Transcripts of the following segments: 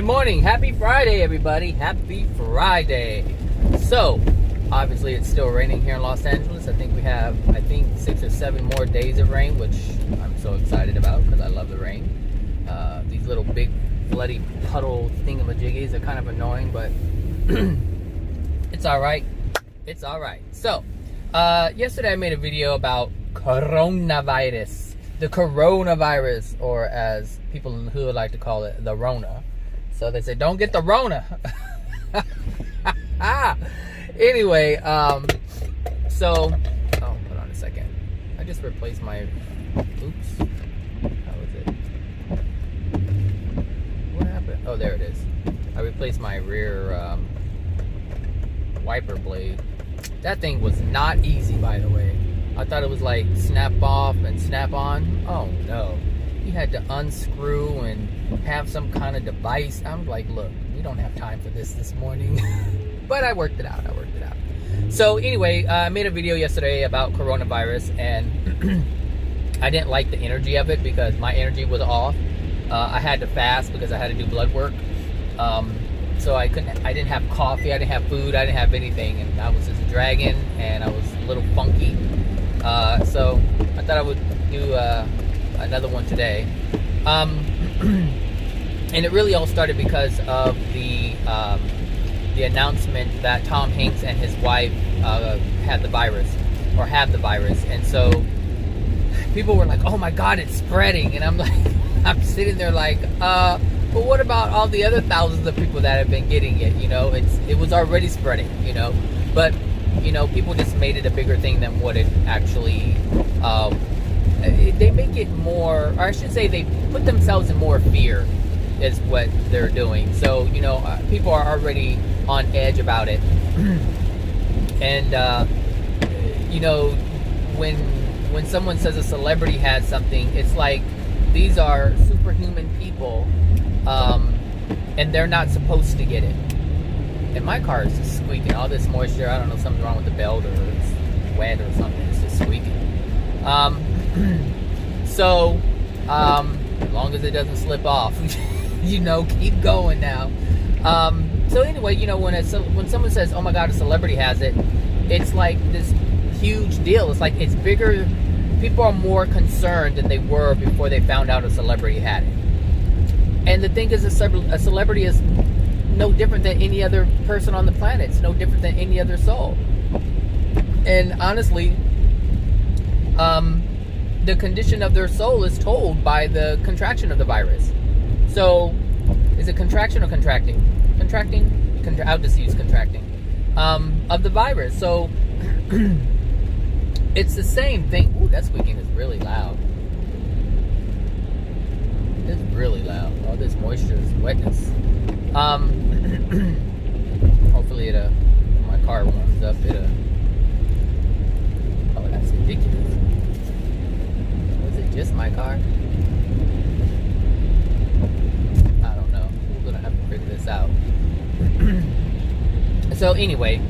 Good morning. Happy Friday, everybody. Happy Friday. So, obviously it's still raining here in Los Angeles. I think we have, 6 or 7 more days of rain, which I'm so excited about because I love the rain. These little big bloody puddle thingamajiggies are kind of annoying, but it's all right. It's all right. So, yesterday I made a video about coronavirus. The coronavirus, or as people in the hood like to call it, the Rona. So they say, don't get the Rona. Anyway, hold on a second. I just replaced my, oops. How is it? What happened? Oh, there it is. I replaced my rear wiper blade. That thing was not easy, by the way. I thought it was like snap off and snap on. Oh no. You had to unscrew and have some kind of device. I'm like, look, we don't have time for this morning. But I worked it out. So anyway, I made a video yesterday about coronavirus, and I didn't like the energy of it because my energy was off. I had to fast because I had to do blood work. So I didn't have coffee, I didn't have food, I didn't have anything, and I was just dragging, and I was a little funky. So I thought I would do another one today. And it really all started because of the announcement that Tom Hanks and his wife had the virus, or have the virus. And so people were like, oh my God, it's spreading. And I'm like, I'm sitting there like, but what about all the other thousands of people that have been getting it? You know, it was already spreading, you know. But, you know, people just made it a bigger thing than what it actually, they make it more, or I should say they put themselves in more fear is what they're doing. So, you know, people are already on edge about it. And, you know, when someone says a celebrity has something, it's like these are superhuman people, and they're not supposed to get it. And my car is just squeaking. All this moisture, I don't know, something's wrong with the belt, or it's wet or something. It's just squeaking. So, as long as it doesn't slip off, you know, keep going now. So anyway, you know, when someone says, oh my God, a celebrity has it, it's like this huge deal. It's like it's bigger. People are more concerned than they were before they found out a celebrity had it. And the thing is, a celebrity is no different than any other person on the planet. It's no different than any other soul. And honestly, the condition of their soul is told by the contraction of the virus. So, is it contraction or contracting? Contracting? I'll just use contracting. Of the virus. So, it's the same thing. Ooh, that squeaking is really loud. It's really loud. All this moisture is wetness. Hopefully when my car warms up, oh, that's ridiculous. Was it just my car? I don't know. We're gonna have to figure this out. So anyway,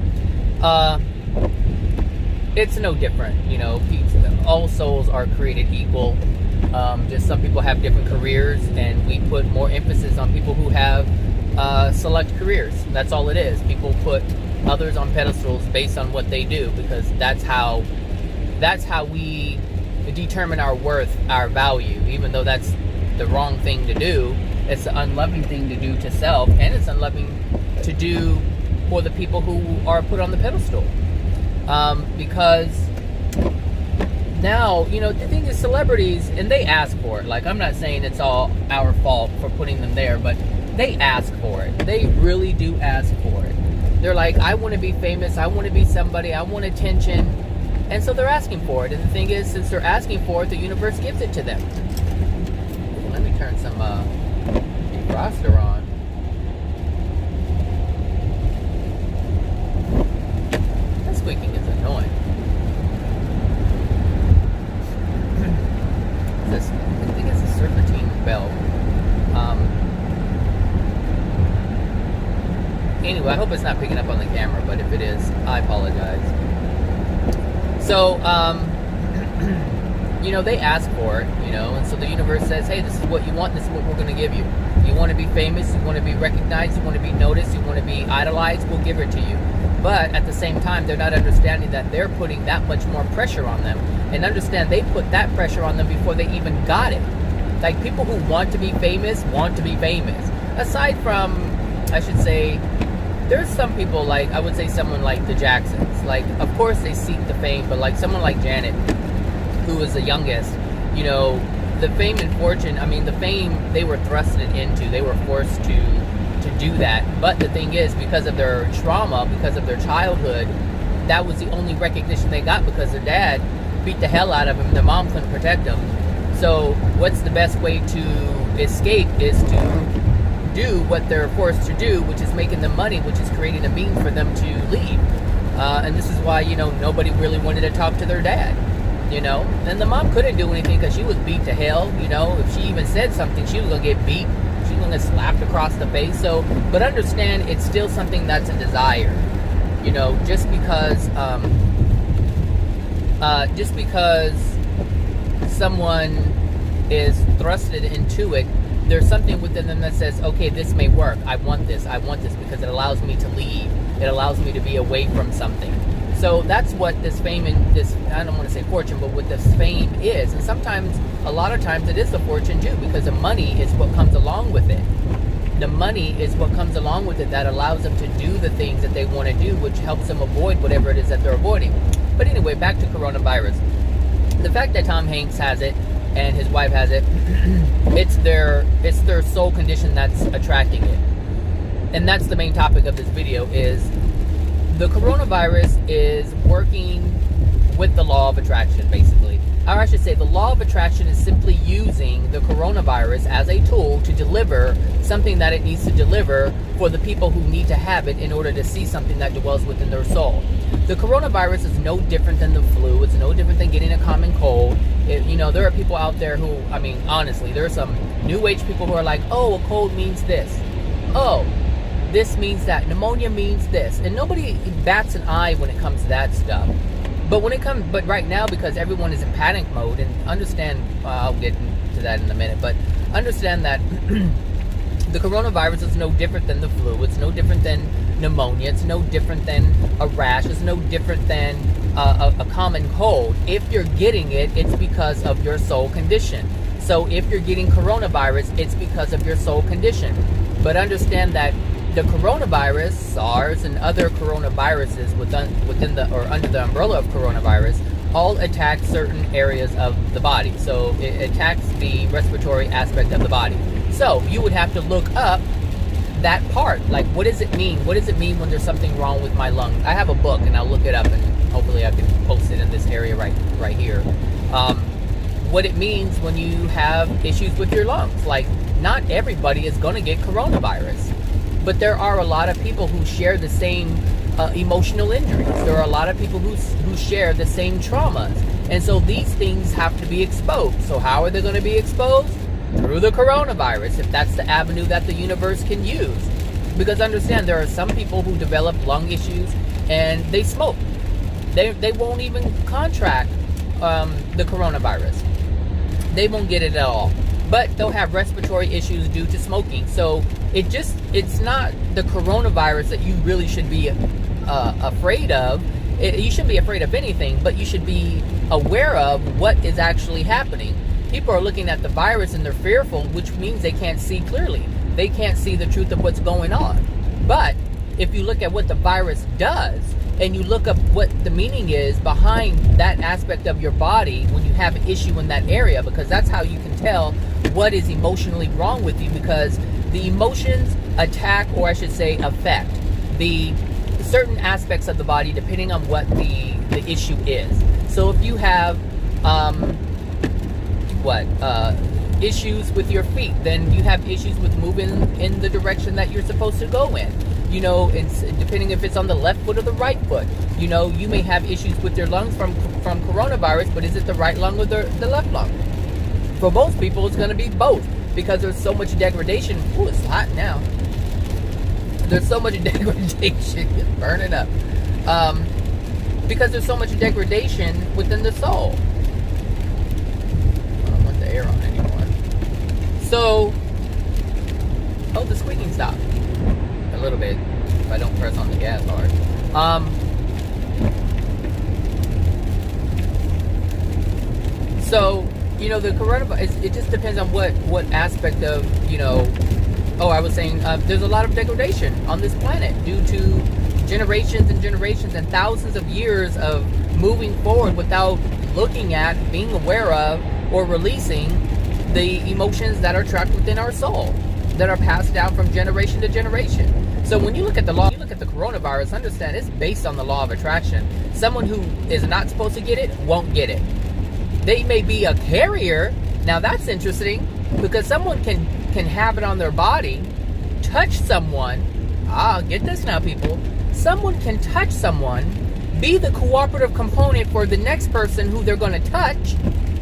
it's no different, you know. All souls are created equal. Just some people have different careers, and we put more emphasis on people who have select careers. That's all it is. People put others on pedestals based on what they do, because that's how we determine our worth, our value. Even though that's the wrong thing to do, it's an unloving thing to do to self, and it's unloving to do for the people who are put on the pedestal. Because now, you know, the thing is, celebrities, and they ask for it. Like, I'm not saying it's all our fault for putting them there, but they ask for it. They really do ask for it. They're like, I want to be famous, I want to be somebody, I want attention. And so they're asking for it. And the thing is, since they're asking for it, the universe gives it to them. Let me turn some defroster on. That squeaking is annoying. I think it's a serpentine belt. Anyway, I hope it's not picking up on the camera, but if it is, I apologize. So, you know, they ask for it, you know, and so the universe says, hey, this is what you want, this is what we're going to give you. You want to be famous, you want to be recognized, you want to be noticed, you want to be idolized, we'll give it to you. But at the same time, they're not understanding that they're putting that much more pressure on them. And understand they put that pressure on them before they even got it. Like, people who want to be famous want to be famous. Aside from, I should say, there's some people, like, I would say someone like the Jacksons. Like, of course they seek the fame, but like someone like Janet, who was the youngest, you know, the fame and fortune, I mean, the fame they were thrusted into, they were forced to do that. But the thing is, because of their trauma, because of their childhood, that was the only recognition they got, because their dad beat the hell out of them. Their mom couldn't protect them. So what's the best way to escape is to do what they're forced to do, which is making them money, which is creating a means for them to leave. And this is why, you know, nobody really wanted to talk to their dad, you know. And the mom couldn't do anything because she was beat to hell, you know. If she even said something, she was going to get beat. She was going to get slapped across the face. So, but understand, it's still something that's a desire, you know. Just because someone is thrusted into it, there's something within them that says, okay, this may work. I want this because it allows me to leave. It allows me to be away from something. So that's what this fame and this, I don't want to say fortune, but what this fame is. And sometimes, a lot of times, it is the fortune too, because the money is what comes along with it. The money is what comes along with it that allows them to do the things that they want to do, which helps them avoid whatever it is that they're avoiding. But anyway, back to coronavirus. The fact that Tom Hanks has it and his wife has it, it's their soul condition that's attracting it. And that's the main topic of this video, is the coronavirus is working with the law of attraction, basically. Or I should say, the law of attraction is simply using the coronavirus as a tool to deliver something that it needs to deliver for the people who need to have it in order to see something that dwells within their soul. The coronavirus is no different than the flu. It's no different than getting a common cold. You know, there are people out there who, I mean, honestly, there are some new age people who are like, oh, a cold means this. Oh, this means that. Pneumonia means this. And nobody bats an eye when it comes to that stuff. But right now, because everyone is in panic mode, and understand, I'll get into that in a minute, but understand that the coronavirus is no different than the flu. It's no different than pneumonia. It's no different than a rash. It's no different than a common cold. If you're getting it, it's because of your soul condition. So if you're getting coronavirus, it's because of your soul condition. But understand that the coronavirus, SARS, and other coronaviruses within the or under the umbrella of coronavirus all attack certain areas of the body. So it attacks the respiratory aspect of the body. So you would have to look up that part. Like, what does it mean? What does it mean when there's something wrong with my lungs? I have a book, and I'll look it up, and hopefully I can post it in this area right here. What it means when you have issues with your lungs. Like, not everybody is going to get coronavirus. But there are a lot of people who share the same emotional injuries. There are a lot of people who share the same traumas. And so these things have to be exposed. So how are they going to be exposed? Through the coronavirus, if that's the avenue that the universe can use. Because understand, there are some people who develop lung issues and they smoke. They won't even contract the coronavirus. They won't get it at all. But they'll have respiratory issues due to smoking. So it's not the coronavirus that you really should be afraid of. You shouldn't be afraid of anything, but you should be aware of what is actually happening. People are looking at the virus and they're fearful, which means they can't see clearly. They can't see the truth of what's going on. But if you look at what the virus does, and you look up what the meaning is behind that aspect of your body when you have an issue in that area, because that's how you can tell what is emotionally wrong with you, because the emotions attack, or I should say affect, the certain aspects of the body depending on what the issue is. So if you have issues with your feet, then you have issues with moving in the direction that you're supposed to go in. You know, it's depending if it's on the left foot or the right foot. You know, you may have issues with your lungs from coronavirus, but is it the right lung or the left lung? For most people, it's going to be both, because there's so much degradation. Ooh, it's hot now. There's so much degradation. It's burning up. Because there's so much degradation within the soul. I don't want the air on anymore. So, Oh, the squeaking stopped. A little bit. If I don't press on the gas hard. So, the coronavirus, it just depends on what aspect of, I was saying, there's a lot of degradation on this planet due to generations and generations and thousands of years of moving forward without looking at, being aware of, or releasing the emotions that are trapped within our soul, that are passed down from generation to generation. So when you look at the law, you look at the coronavirus, understand it's based on the law of attraction. Someone who is not supposed to get it won't get it. They may be a carrier. Now that's interesting, because someone can have it on their body, touch someone. Get this now, people. Someone can touch someone, be the cooperative component for the next person who they're going to touch,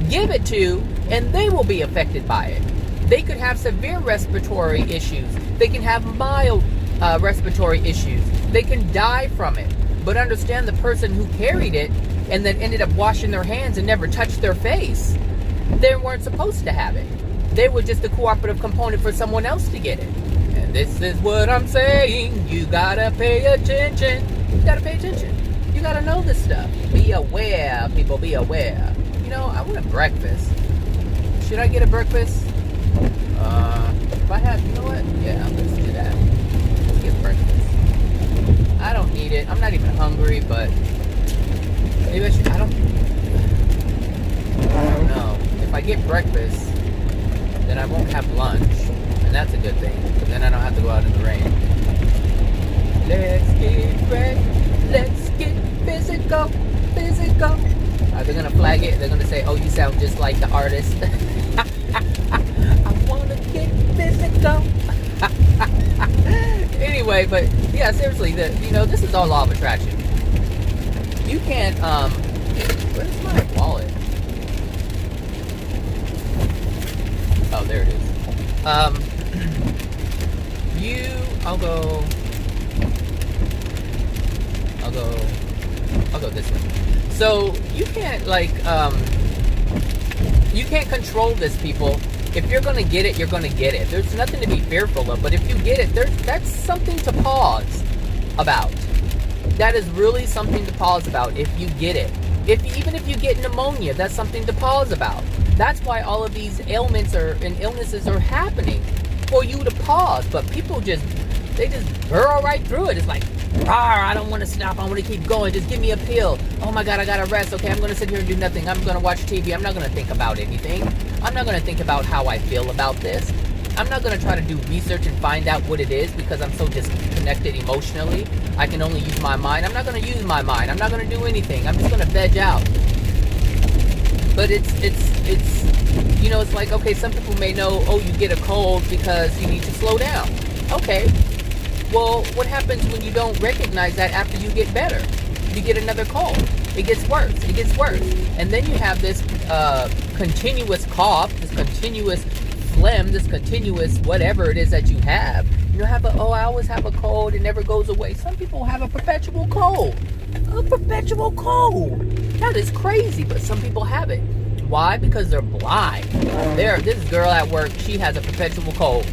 give it to, and they will be affected by it. They could have severe respiratory issues. They can have mild respiratory issues. They can die from it. But understand, the person who carried it and then ended up washing their hands and never touched their face, they weren't supposed to have it. They were just a cooperative component for someone else to get it. And this is what I'm saying. You gotta pay attention. You gotta pay attention. You gotta know this stuff. Be aware, people, be aware. I want a breakfast. Should I get a breakfast? If I have, you know what? Yeah, let's do that. Let's get breakfast. I don't need it. I'm not even hungry, but maybe I should. I don't know. If I get breakfast, then I won't have lunch, and that's a good thing, because then I don't have to go out in the rain. Let's get ready. Let's get physical. Physical. They're gonna flag it. They're gonna say, "Oh, you sound just like the artist." I wanna get physical. Anyway, but yeah, seriously, this is all law of attraction. You can't. Where's my wallet? Oh, there it is. I'll go this way. So you can't you can't control this, people. If you're gonna get it, you're gonna get it. There's nothing to be fearful of. But if you get it, that's something to pause about. That is really something to pause about if you get it. Even if you get pneumonia, that's something to pause about. That's why all of these ailments and illnesses are happening, for you to pause. But people they just burrow right through it. It's like, I don't want to stop. I want to keep going. Just give me a pill. Oh my God, I gotta rest. Okay, I'm going to sit here and do nothing. I'm going to watch TV. I'm not going to think about anything. I'm not going to think about how I feel about this. I'm not going to try to do research and find out what it is, because I'm so disconnected emotionally. I can only use my mind. I'm not going to use my mind. I'm not going to do anything. I'm just going to veg out. But it's like, okay, some people may know, you get a cold because you need to slow down. Okay. Well, what happens when you don't recognize that after you get better? You get another cold. It gets worse. It gets worse. And then you have this continuous cough, this continuous phlegm, this continuous whatever it is that you have. You have I always have a cold. It never goes away. Some people have a perpetual cold. A perpetual cold. That is crazy, but some people have it. Why? Because they're blind. This girl at work, she has a perpetual cold.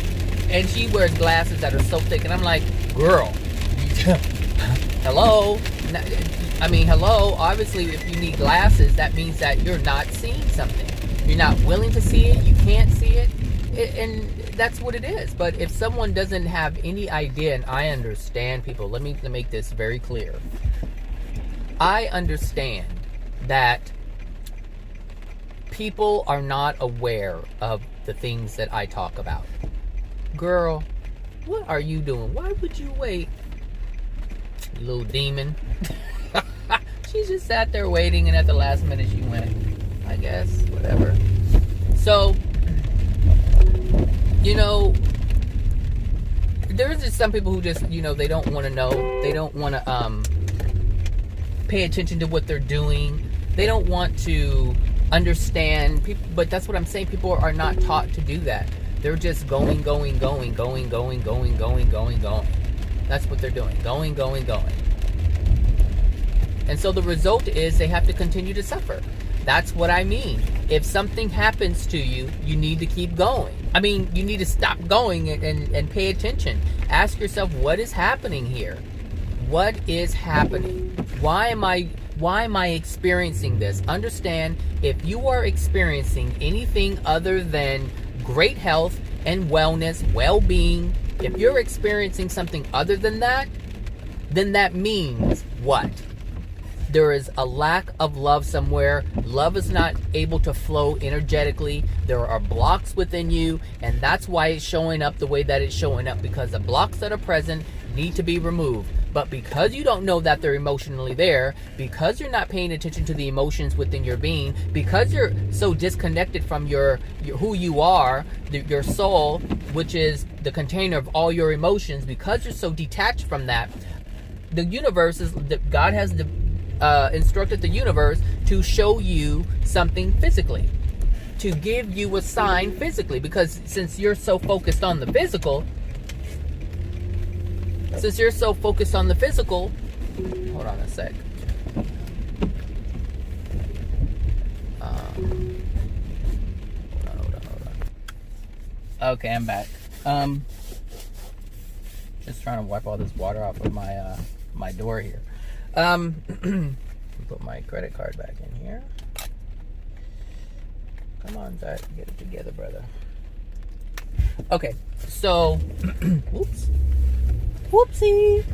And she wears glasses that are so thick. And I'm like, girl, hello? Hello? Obviously, if you need glasses, that means that you're not seeing something. You're not willing to see it. You can't see it. And that's what it is. But if someone doesn't have any idea, and I understand, people, let me make this very clear. I understand that people are not aware of the things that I talk about. Girl, what are you doing? Why would you wait? You little demon. She just sat there waiting, and at the last minute she went. I guess, whatever. So, there's just some people who just, they don't want to know. They don't want to pay attention to what they're doing. They don't want to understand people, but that's what I'm saying. People are not taught to do that. They're just going. That's what they're doing. Going. And so the result is they have to continue to suffer. That's what I mean. if something happens to you, you need to keep going. I mean, you need to stop going and pay attention. Ask yourself, what is happening here? What is happening? Why am I experiencing this? Understand, if you are experiencing anything other than great health and wellness, well-being, if you're experiencing something other than that, then that means what? There is a lack of love somewhere. Love is not able to flow energetically. There are blocks within you, and that's why it's showing up the way that it's showing up, because the blocks that are present need to be removed. But because you don't know that they're emotionally there, because you're not paying attention to the emotions within your being, because you're so disconnected from your who you are, your soul, which is the container of all your emotions, because you're so detached from that, the universe is, God has instructed the universe to show you something physically, to give you a sign physically, because since you're so focused on the physical, hold on a sec. Hold on. Okay, I'm back. Just trying to wipe all this water off of my my door here. Put my credit card back in here. Come on, Zach, get it together, brother. Okay, so, whoopsie.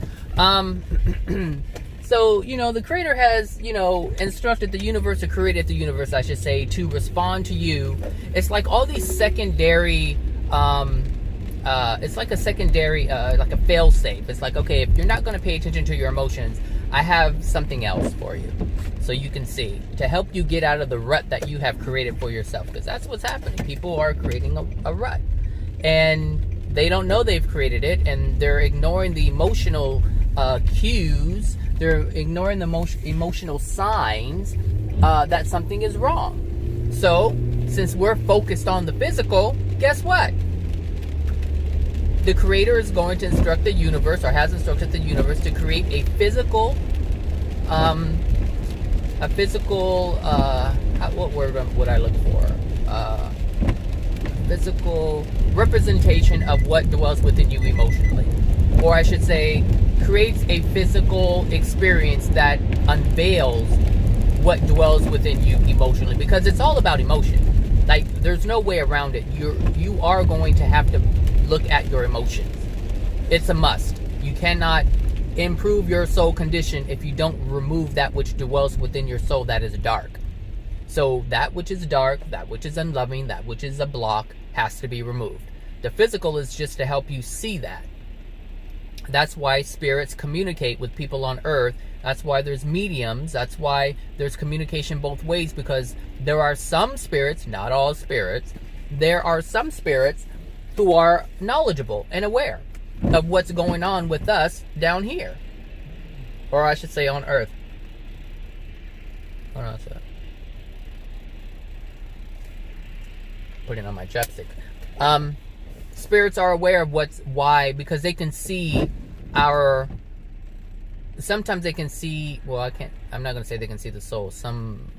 So, the Creator has, instructed the universe, or created the universe, I should say, to respond to you. It's like all these secondary, it's like a secondary, like a fail-safe. It's like, okay, if you're not going to pay attention to your emotions, I have something else for you, so you can see, to help you get out of the rut that you have created for yourself, because that's what's happening. People are creating a rut, and they don't know they've created it, and they're ignoring the emotional cues. They're ignoring the emotional signs that something is wrong. So, since we're focused on the physical, guess what? The Creator is going to instruct the universe, or has instructed the universe, to create a physical, what word would I look for? Physical representation of what dwells within you emotionally. Or I should say, creates a physical experience that unveils what dwells within you emotionally. Because it's all about emotion. Like, there's no way around it. You are going to have to look at your emotions. It's a must. You cannot improve your soul condition if you don't remove that which dwells within your soul that is dark. So that which is dark, that which is unloving, that which is a block, has to be removed. The physical is just to help you see that. That's why spirits communicate with people on earth. That's why there's mediums. That's why there's communication both ways, because there are some spirits, not all spirits, there are some spirits who are knowledgeable and aware of what's going on with us down here. Or I should say on earth. Hold on a sec. Putting on my chapstick. Spirits are aware of why, because they can see sometimes they can see, I'm not going to say they can see the soul. Some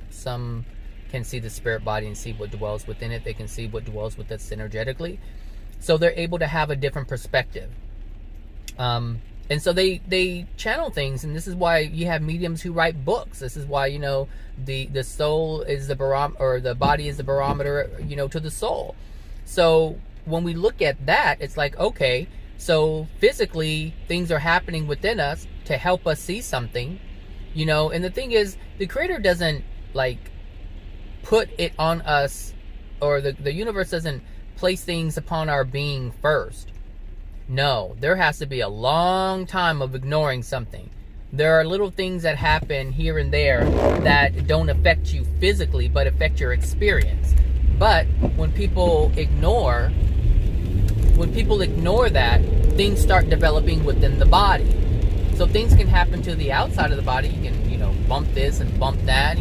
can see the spirit body and see what dwells within it. They can see what dwells with us energetically. So they're able to have a different perspective. And so they channel things, and this is why you have mediums who write books. This is why, the soul is the barometer, or the body is the barometer, to the soul. So when we look at that, it's like, okay, so physically things are happening within us to help us see something, and the thing is, the Creator doesn't put it on us, or the universe doesn't place things upon our being first. No, there has to be a long time of ignoring something. There are little things that happen here and there that don't affect you physically, but affect your experience. But when people ignore that, things start developing within the body. So things can happen to the outside of the body. You can, bump this and bump that,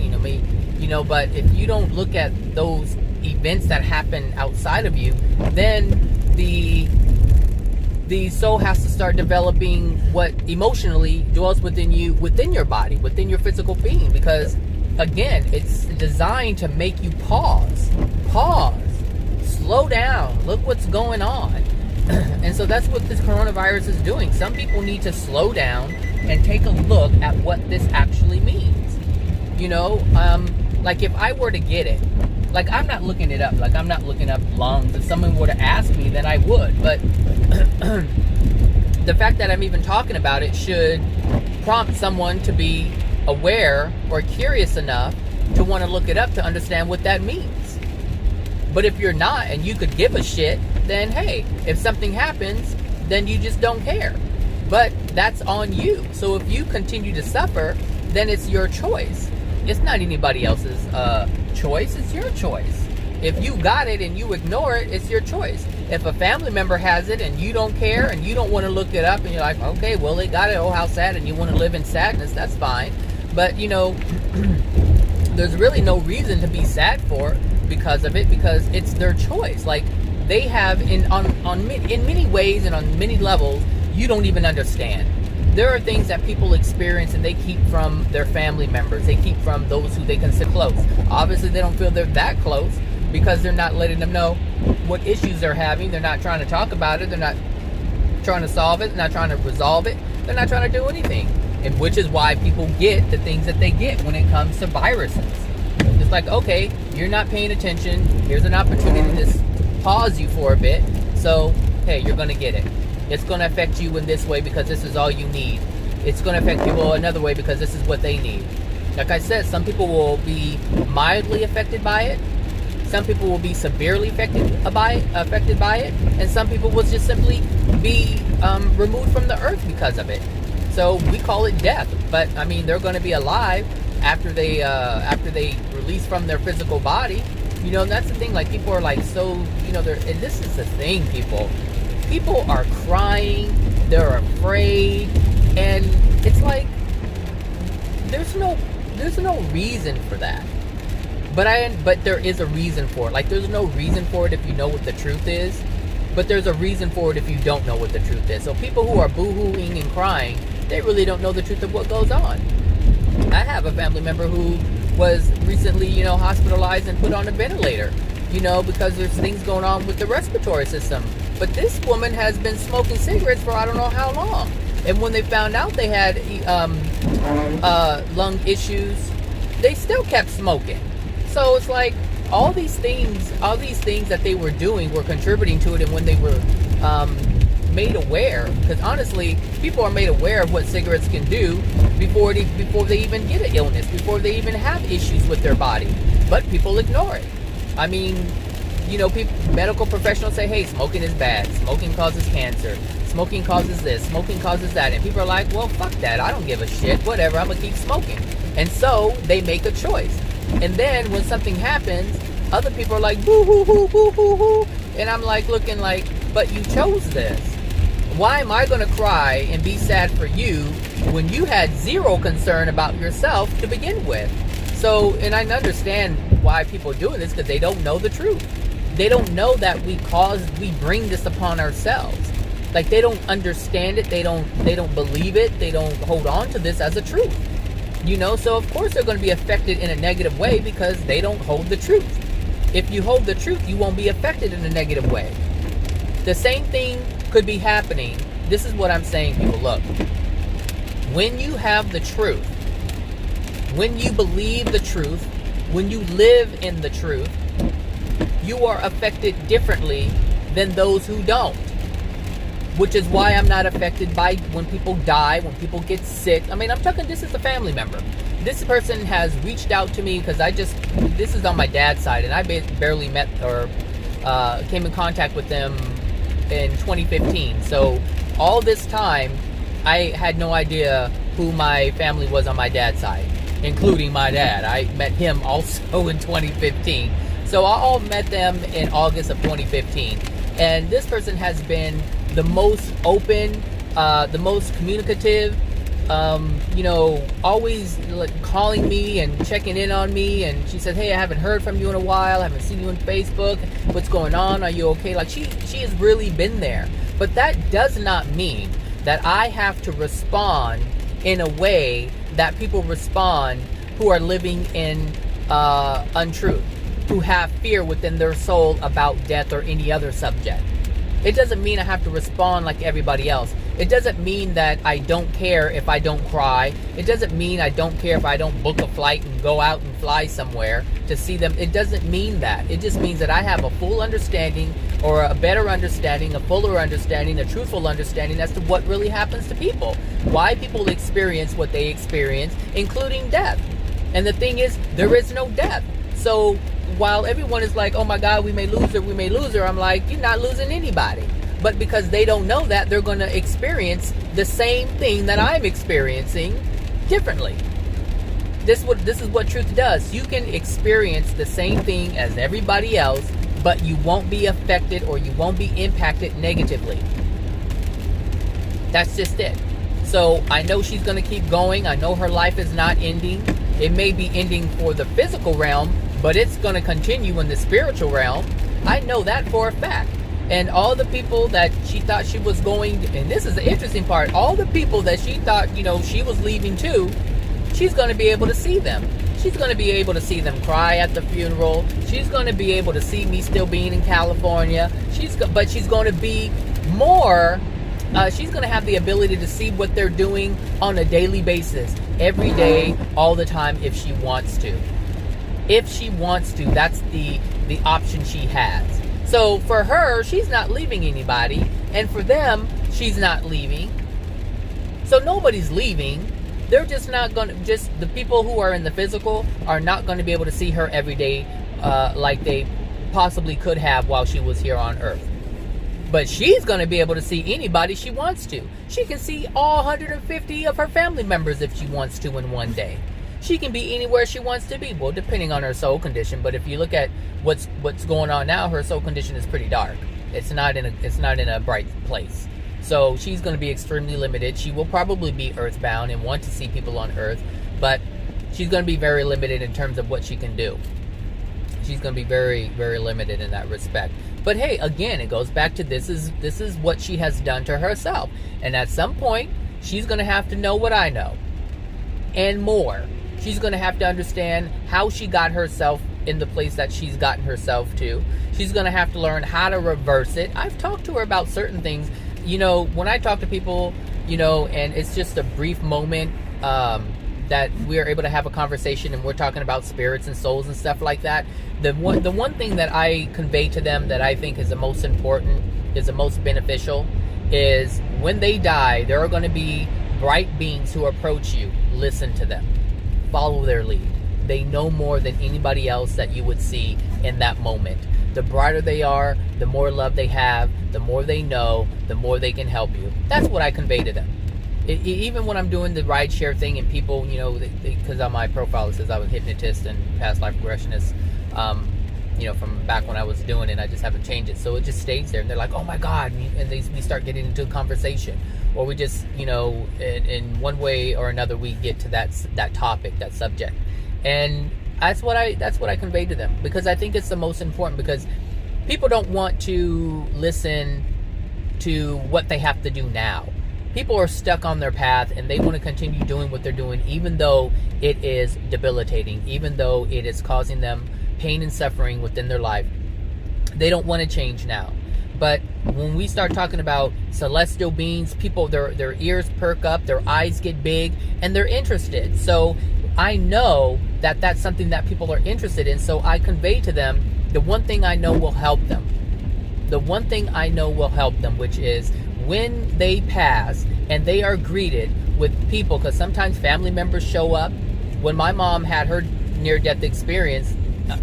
but if you don't look at those events that happen outside of you, then the soul has to start developing what emotionally dwells within you, within your body, within your physical being, because again, it's designed to make you pause, slow down, look what's going on. And so that's what this coronavirus is doing. Some people need to slow down and take a look at what this actually means. You know, like if I were to get it, like I'm not looking it up, like I'm not looking up lungs. If someone were to ask me, then I would. But the fact that I'm even talking about it should prompt someone to be aware or curious enough to want to look it up to understand what that means. But if you're not and you could give a shit, then hey, if something happens, then you just don't care. But that's on you. So if you continue to suffer, then it's your choice. It's not anybody else's choice, it's your choice. If you got it and you ignore it, it's your choice. If a family member has it and you don't care and you don't want to look it up and you're like, okay, well, they got it, oh, how sad, and you want to live in sadness, that's fine. But, you know, there's really no reason to be sad for because of it, because it's their choice. Like, they have, in many ways and on many levels, you don't even understand. There are things that people experience and they keep from their family members. They keep from those who they consider close. Obviously, they don't feel they're that close because they're not letting them know what issues they're having. They're not trying to talk about it. They're not trying to solve it. They're not trying to resolve it. They're not trying to do anything. And which is why people get the things that they get when it comes to viruses. It's like, okay, you're not paying attention. Here's an opportunity to just pause you for a bit. So, hey, you're going to get it. It's going to affect you in this way because this is all you need. It's going to affect people another way because this is what they need. Like I said, some people will be mildly affected by it. Some people will be severely affected by it. And some people will just simply be removed from the earth because of it. So we call it death. But, I mean, they're going to be alive after they release from their physical body. You know, and that's the thing. Like, people are like so, you know, and this is the thing, people. People are crying, they're afraid, and it's like there's no reason for that. But there is a reason for it. Like, there's no reason for it if you know what the truth is, but there's a reason for it if you don't know what the truth is. So people who are boo-hooing and crying, they really don't know the truth of what goes on. I have a family member who was recently, you know, hospitalized and put on a ventilator, you know, because there's things going on with the respiratory system. But this woman has been smoking cigarettes for I don't know how long. And when they found out they had lung issues, they still kept smoking. So it's like all these things that they were doing were contributing to it. And when they were made aware, because honestly, people are made aware of what cigarettes can do before they even get an illness, before they even have issues with their body. But people ignore it. I mean, you know, medical professionals say, hey, smoking is bad. Smoking causes cancer. Smoking causes this. Smoking causes that. And people are like, well, fuck that. I don't give a shit. Whatever. I'm going to keep smoking. And so they make a choice. And then when something happens, other people are like, boo hoo hoo, boo hoo hoo. And I'm like looking like, but you chose this. Why am I going to cry and be sad for you when you had zero concern about yourself to begin with? So, and I understand why people are doing this, because they don't know the truth. They don't know that we bring this upon ourselves. Like, they don't understand it. They don't believe it. They don't hold on to this as a truth. You know, so of course they're going to be affected in a negative way because they don't hold the truth. If you hold the truth, you won't be affected in a negative way. The same thing could be happening. This is what I'm saying, people. Look, when you have the truth, when you believe the truth, when you live in the truth, you are affected differently than those who don't. Which is why I'm not affected by when people die, when people get sick. I mean, I'm talking, this is a family member. This person has reached out to me because this is on my dad's side, and I barely met or came in contact with them in 2015. So all this time, I had no idea who my family was on my dad's side, including my dad. I met him also in 2015. So I all met them in August of 2015. And this person has been the most open, the most communicative, you know, always calling me and checking in on me. And she said, hey, I haven't heard from you in a while. I haven't seen you on Facebook. What's going on? Are you okay? Like, she has really been there. But that does not mean that I have to respond in a way that people respond who are living in untruth, who have fear within their soul about death or any other subject. It doesn't mean I have to respond like everybody else. It doesn't mean that I don't care if I don't cry. It doesn't mean I don't care if I don't book a flight and go out and fly somewhere to see them. It doesn't mean that. It just means that I have a full understanding, or a better understanding, a fuller understanding, a truthful understanding as to what really happens to people. Why people experience what they experience, including death. And the thing is, there is no death. So while everyone is like, oh my God, we may lose her, I'm like, you're not losing anybody. But because they don't know that, they're going to experience the same thing that I'm experiencing differently. This is what truth does. You can experience the same thing as everybody else, but you won't be affected or you won't be impacted negatively. That's just it. So I know she's going to keep going. I know her life is not ending. It may be ending for the physical realm, but it's going to continue in the spiritual realm. I know that for a fact. And all the people that she thought she was going, and this is the interesting part, all the people that she thought, she was leaving to, she's going to be able to see them. She's going to be able to see them cry at the funeral. She's going to be able to see me still being in California. But she's going to be more, she's going to have the ability to see what they're doing on a daily basis, every day, all the time, if she wants to. If she wants to, that's the option she has. So for her, she's not leaving anybody, and for them, she's not leaving. So nobody's leaving. They're just not going to, just the people who are in the physical are not going to be able to see her every day like they possibly could have while she was here on Earth. But she's going to be able to see anybody she wants to. She can see all 150 of her family members if she wants to in one day. She can be anywhere she wants to be, well, depending on her soul condition. But if you look at what's going on now, her soul condition is pretty dark. It's not in a bright place. So she's going to be extremely limited. She will probably be earthbound and want to see people on Earth, but she's going to be very limited in terms of what she can do. She's going to be very, very limited in that respect. But hey, again, it goes back to this is what she has done to herself. And at some point, she's going to have to know what I know and more. She's going to have to understand how she got herself in the place that she's gotten herself to. She's going to have to learn how to reverse it. I've talked to her about certain things. When I talk to people, and it's just a brief moment that we're able to have a conversation and we're talking about spirits and souls and stuff like that. The one thing that I convey to them that I think is the most important, is the most beneficial, is when they die, there are going to be bright beings who approach you. Listen to them. Follow their lead. They know more than anybody else that you would see in that moment. The brighter they are, the more love they have, the more they know, the more they can help you. That's what I convey to them. Even when I'm doing the rideshare thing and people, because on my profile it says I was a hypnotist and past life regressionist, from back when I was doing it, I just haven't changed it. So it just stays there. And they're like, oh my God. And we start getting into a conversation. Or we just, in one way or another, we get to that topic, that subject. And that's what I convey to them, because I think it's the most important, because people don't want to listen to what they have to do now. People are stuck on their path and they want to continue doing what they're doing, even though it is debilitating, even though it is causing them pain and suffering within their life. They don't want to change now. But when we start talking about celestial beings, people, their ears perk up, their eyes get big, and they're interested. So I know that that's something that people are interested in. So I convey to them the one thing I know will help them. The one thing I know will help them, which is when they pass and they are greeted with people, because sometimes family members show up. When my mom had her near-death experience,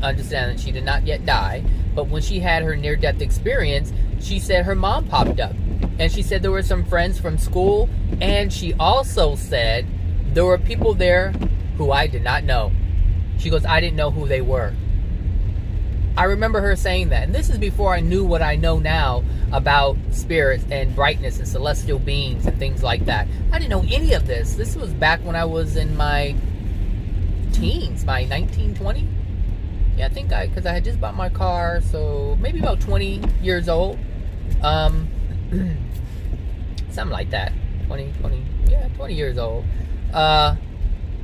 understand that she did not yet die, but when she had her near-death experience, she said her mom popped up. And she said there were some friends from school, and she also said there were people there who I did not know. She goes, I didn't know who they were. I remember her saying that. And this is before I knew what I know now about spirits and brightness and celestial beings and things like that. I didn't know any of this. This was back when I was in my teens, my 19, 20. Yeah, I think because I had just bought my car, so maybe about 20 years old. Something like that. 20 years old.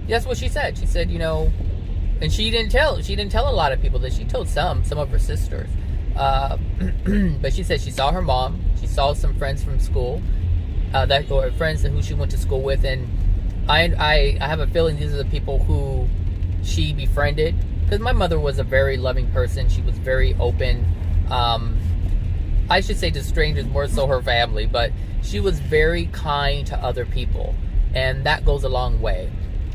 That's what she said. She said, and she didn't tell a lot of people that. She told some of her sisters. But she said she saw her mom. She saw some friends from school, or friends who she went to school with, and I have a feeling these are the people who she befriended. Because my mother was a very loving person. She was very open. I should say to strangers, more so her family, but she was very kind to other people, and that goes a long way.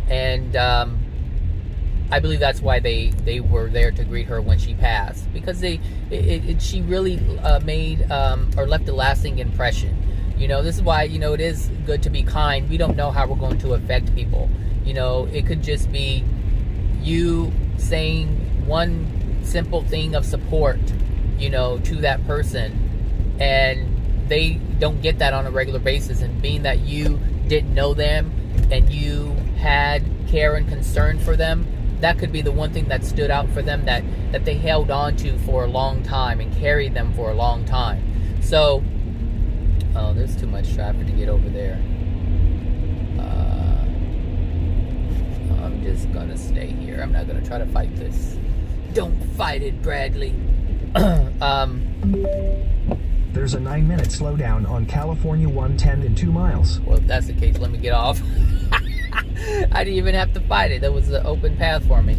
And I believe that's why they were there to greet her when she passed, because she really made or left a lasting impression. This is why it is good to be kind. We don't know how we're going to affect people. It could just be you saying one simple thing of support, to that person, and they don't get that on a regular basis. And being that you didn't know them and you had care and concern for them, that could be the one thing that stood out for them, that they held on to for a long time and carried them for a long time. So, oh, there's too much traffic to get over there. I'm just gonna stay here. I'm not gonna try to fight this. Don't fight it, Bradley. There's a 9-minute slowdown on California 110 in 2 miles. Well, if that's the case, let me get off. I didn't even have to fight it. That was an open path for me.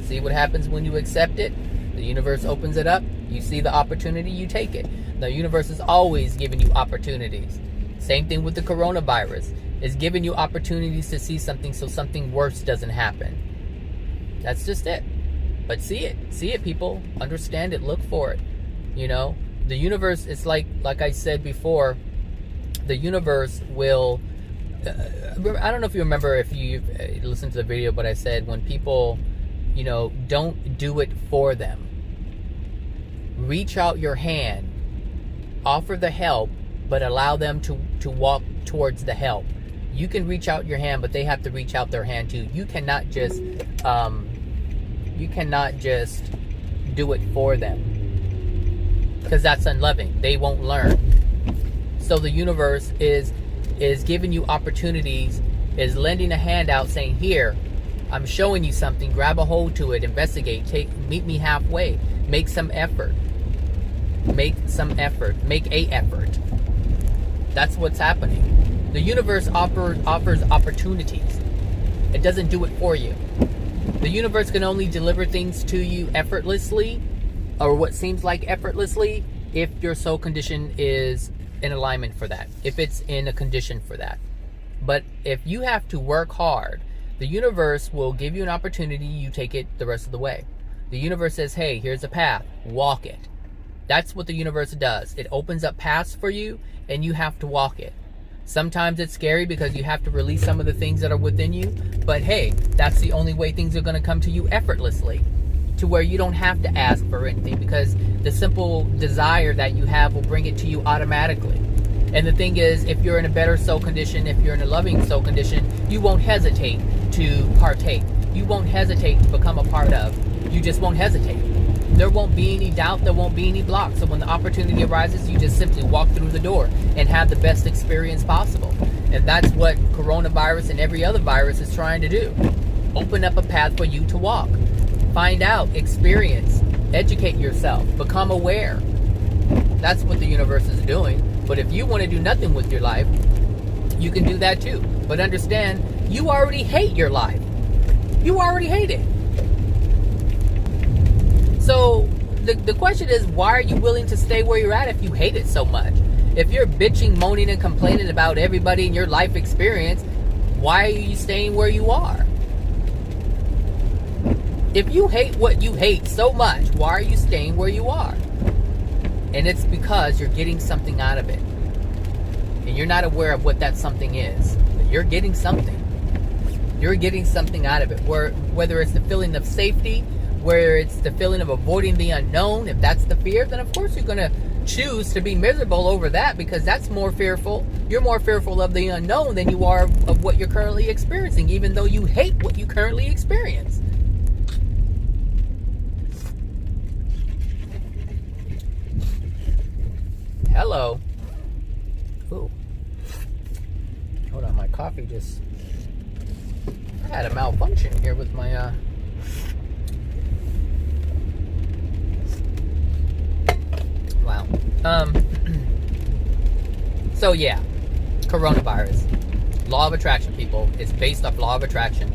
See what happens when you accept it? The universe opens it up. You see the opportunity, you take it. The universe is always giving you opportunities. Same thing with the coronavirus. It's giving you opportunities to see something so something worse doesn't happen. That's just it. But see it, people. Understand it. Look for it. The universe is like I said before, the universe will, I don't know if you remember, if you listened to the video, but I said when people, don't do it for them. Reach out your hand, offer the help, but allow them to walk towards the help. You can reach out your hand, but they have to reach out their hand too. You cannot just do it for them, because that's unloving. They won't learn. So the universe is giving you opportunities, is lending a hand out, saying, here, I'm showing you something, grab a hold to it, investigate, meet me halfway, make some effort. Make a effort. That's what's happening. The universe offers opportunities. It doesn't do it for you. The universe can only deliver things to you effortlessly, or what seems like effortlessly, if your soul condition is in alignment for that, if it's in a condition for that. But if you have to work hard, the universe will give you an opportunity, you take it the rest of the way. The universe says, hey, here's a path, walk it. That's what the universe does. It opens up paths for you, and you have to walk it. Sometimes it's scary because you have to release some of the things that are within you, but hey, that's the only way things are going to come to you effortlessly, to where you don't have to ask for anything, because the simple desire that you have will bring it to you automatically. And the thing is, if you're in a better soul condition, if you're in a loving soul condition, you won't hesitate to partake. You won't hesitate to become a part of. You just won't hesitate. There won't be any doubt, there won't be any block. So when the opportunity arises, you just simply walk through the door and have the best experience possible. And that's what coronavirus and every other virus is trying to do. Open up a path for you to walk. Find out, experience, educate yourself, become aware. That's what the universe is doing. But if you want to do nothing with your life, you can do that too. But understand, you already hate your life. You already hate it. So the question is, why are you willing to stay where you're at if you hate it so much? If you're bitching, moaning, and complaining about everybody in your life experience, why are you staying where you are? If you hate what you hate so much, why are you staying where you are? And it's because you're getting something out of it. And you're not aware of what that something is. But you're getting something. You're getting something out of it. Whether it's the feeling of safety, where it's the feeling of avoiding the unknown, if that's the fear, then of course you're going to choose to be miserable over that, because that's more fearful. You're more fearful of the unknown than you are of what you're currently experiencing, even though you hate what you currently experience. Hello. Ooh. Hold on, my coffee just I had a malfunction here with my wow. So yeah, coronavirus. Law of attraction, people. It's based off law of attraction.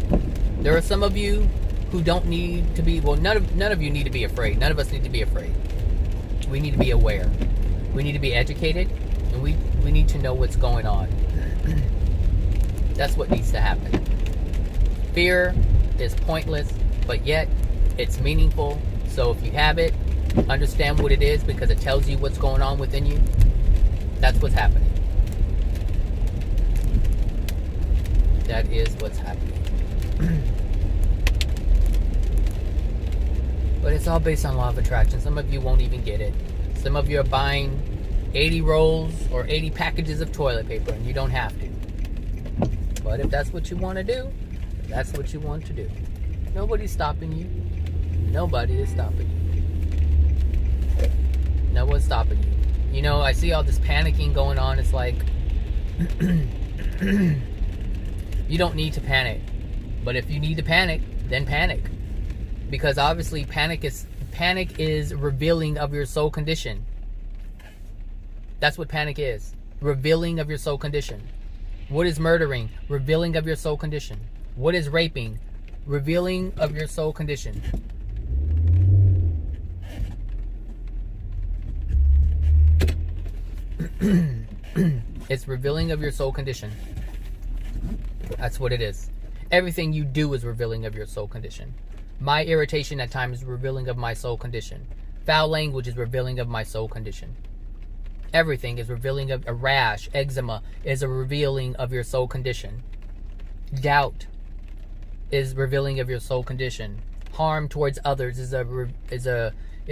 There are some of you who don't need to be, well, none of you need to be afraid. None of us need to be afraid. We need to be aware. We need to be educated, and we need to know what's going on. That's what needs to happen. Fear is pointless, but yet it's meaningful. So if you have it, understand what it is, because it tells you what's going on within you. That's what's happening. That is what's happening. But it's all based on law of attraction. Some of you won't even get it. Some of you are buying 80 rolls or 80 packages of toilet paper, and you don't have to. But if that's what you want to do, that's what you want to do. Nobody's stopping you. Nobody is stopping you. No one's stopping you. You know, I see all this panicking going on. It's like, you don't need to panic. But if you need to panic, then panic. Because obviously panic is revealing of your soul condition. That's what panic is. Revealing of your soul condition. What is murdering? Revealing of your soul condition. What is raping? Revealing of your soul condition. It's revealing of your soul condition. That's what it is. Everything you do is revealing of your soul condition. My irritation at times is revealing of my soul condition. Foul language is revealing of my soul condition. Everything is revealing of a rash, eczema is a revealing of your soul condition. Doubt is revealing of your soul condition. Harm towards others is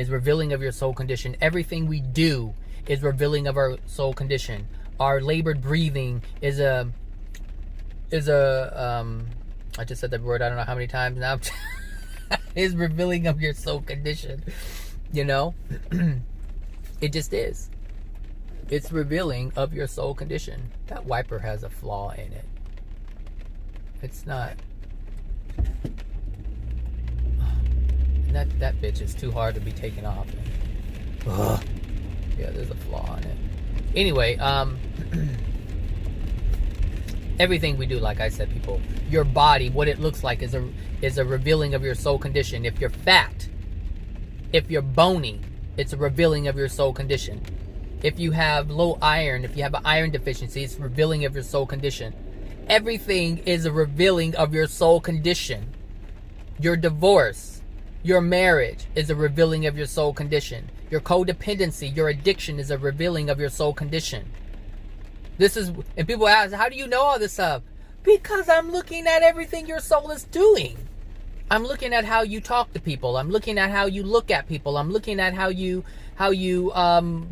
revealing of your soul condition. Everything we do is revealing of our soul condition. Our labored breathing is a I just said that word I don't know how many times now. Is revealing of your soul condition. You know? It just is. It's revealing of your soul condition. That wiper has a flaw in it. It's not. That bitch is too hard to be taken off. Ugh. Yeah, there's a flaw in it. Anyway, everything we do, like I said, people, your body, what it looks like is a revealing of your soul condition. If you're fat, if you're bony, it's a revealing of your soul condition. If you have low iron, if you have an iron deficiency, it's revealing of your soul condition. Everything is a revealing of your soul condition. Your divorce, your marriage is a revealing of your soul condition. Your codependency, your addiction is a revealing of your soul condition. This is, and people ask, how do you know all this stuff? Because I'm looking at everything your soul is doing. I'm looking at how you talk to people. I'm looking at how you look at people. I'm looking at how you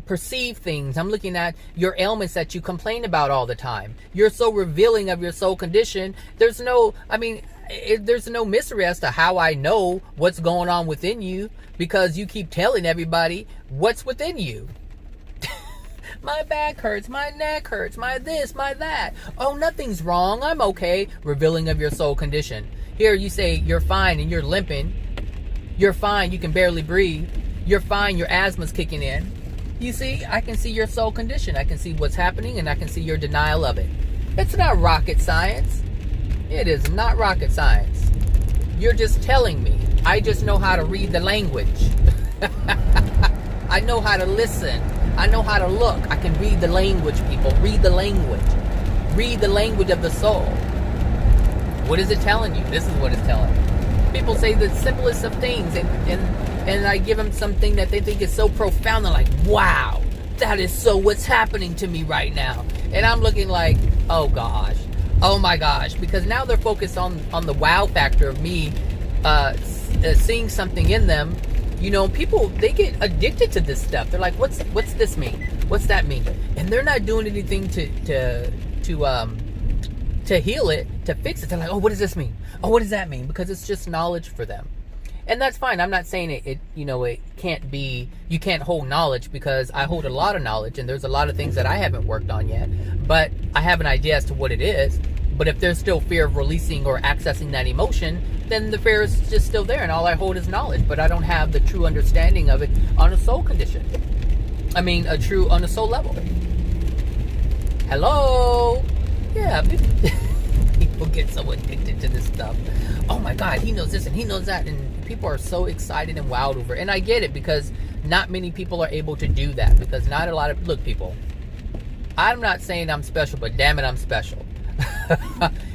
perceive things. I'm looking at your ailments that you complain about all the time. You're so revealing of your soul condition. There's no mystery as to how I know what's going on within you, because you keep telling everybody what's within you. My back hurts, my neck hurts, my this, my that. Oh, nothing's wrong, I'm okay. Revealing of your soul condition. Here you say you're fine and you're limping. You're fine, you can barely breathe. You're fine, your asthma's kicking in. You see, I can see your soul condition. I can see what's happening, and I can see your denial of it. It's not rocket science. It is not rocket science. You're just telling me. I just know how to read the language. I know how to listen. I know how to look. I can read the language, people. Read the language. Read the language of the soul. What is it telling you? This is what it's telling you. People say the simplest of things, and I give them something that they think is so profound. They're like, wow, that is so what's happening to me right now. And I'm looking like, oh gosh. Oh my gosh. Because now they're focused on the wow factor of me seeing something in them. You know, people, they get addicted to this stuff. They're like, what's this mean? What's that mean? And they're not doing anything to heal it, to fix it. They're like, oh, what does this mean? Oh, what does that mean? Because it's just knowledge for them. And that's fine. I'm not saying it can't be, you can't hold knowledge, because I hold a lot of knowledge, and there's a lot of things that I haven't worked on yet. But I have an idea as to what it is. But if there's still fear of releasing or accessing that emotion, then the fear is just still there, and all I hold is knowledge. But I don't have the true understanding of it on a soul condition. I mean, on a soul level. Hello? Yeah, people get so addicted to this stuff. Oh my God, he knows this and he knows that, and people are so excited and wowed over it. And I get it, because not many people are able to do that, because not a lot of, look people, I'm not saying I'm special, but damn it, I'm special.